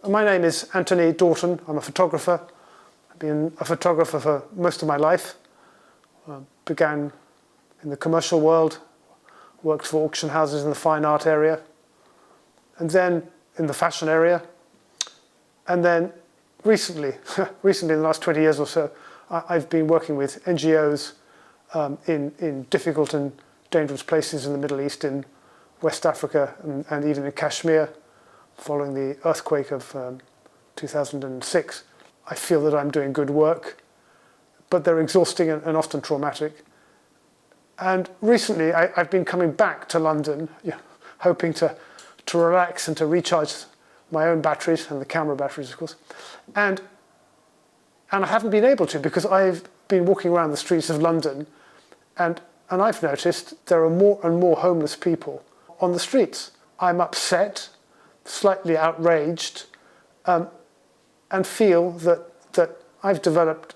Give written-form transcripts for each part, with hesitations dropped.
My name is Anthony Dorton. I'm a photographer. I've been a photographer for most of my life. Began in the commercial world, worked for auction houses in the fine art area, and then in the fashion area. And then recently in the last 20 years or so, I've been working with NGOs in difficult and dangerous places in the Middle East, in West Africa, and even in Kashmir, following the earthquake of 2006. I feel that I'm doing good work, but they're exhausting and often traumatic. And recently, I've been coming back to London, hoping to relax and to recharge my own batteries, and the camera batteries, of course. And I haven't been able to, because I've been walking around the streets of London, and I've noticed there are more and more homeless people on the streets. I'm upset, slightly outraged, and feel that I've developed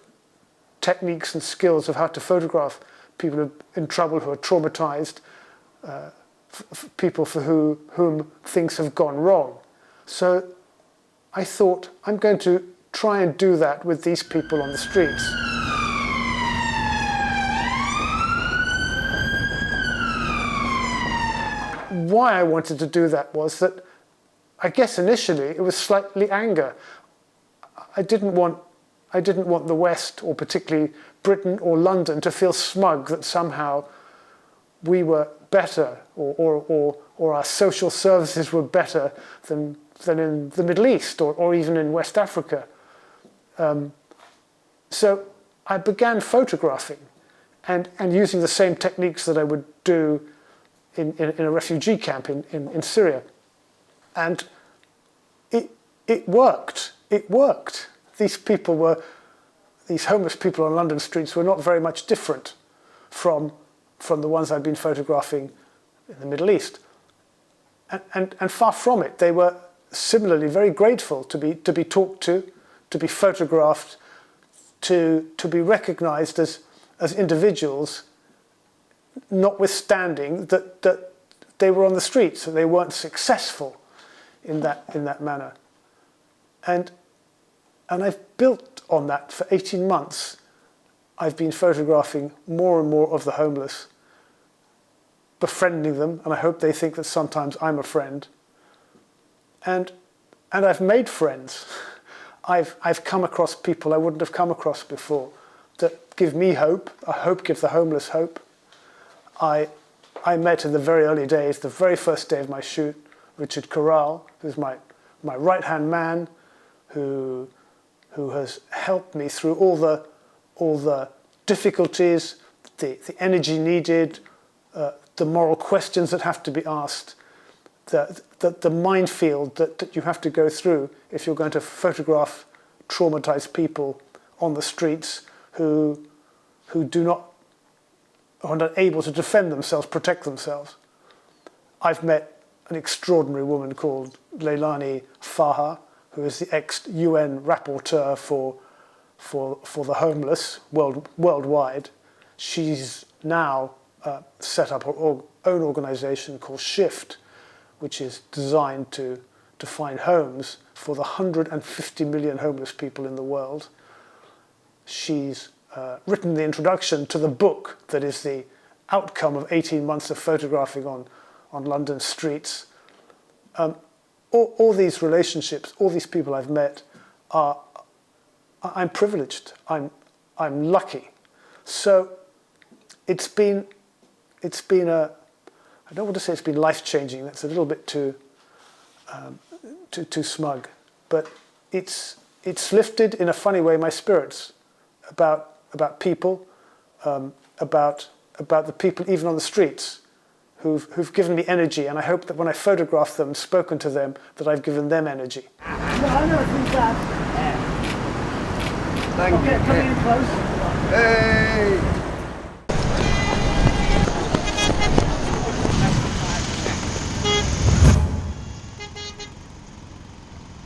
techniques and skills of how to photograph people who are in trouble, who are traumatized, people for whom things have gone wrong. So I thought, I'm going to try and do that with these people on the streets. Why I wanted to do that was that, I guess initially, it was slightly anger. I didn't want the West, or particularly Britain or London, to feel smug that somehow we were better, or our social services were better than in the Middle East, or even in West Africa. So I began photographing and using the same techniques that I would do in a refugee camp in Syria. And it worked. It worked. These homeless people on London streets were not very much different from the ones I'd been photographing in the Middle East. And far from it. They were similarly very grateful to be talked to be photographed, to be recognized as individuals, notwithstanding that they were on the streets and they weren't successful in that manner. And I've built on that for 18 months. I've been photographing more and more of the homeless, befriending them, and I hope they think that sometimes I'm a friend. And I've made friends. I've come across people I wouldn't have come across before that give me hope. I hope give the homeless hope. I met in the very early days, the very first day of my shoot, Richard Corral, who's my right-hand man, who has helped me through all the difficulties, the energy needed, the moral questions that have to be asked, the minefield that you have to go through if you're going to photograph traumatized people on the streets who are not able to defend themselves, protect themselves. I've met an extraordinary woman called Leilani Farha, who is the ex-UN rapporteur for the homeless worldwide. She's now set up her own organization called Shift, which is designed to find homes for the 150 million homeless people in the world. She's written the introduction to the book that is the outcome of 18 months of photographing on London streets. All these relationships, all these people I've met, I'm privileged. I'm lucky. So it's been I don't want to say it's been life-changing. That's a little bit too smug, but it's lifted in a funny way my spirits about people, about the people even on the streets who've given me energy, and I hope that when I photograph them, spoken to them, that I've given them energy. No, I never think that. Thank you. Come in close. Hey!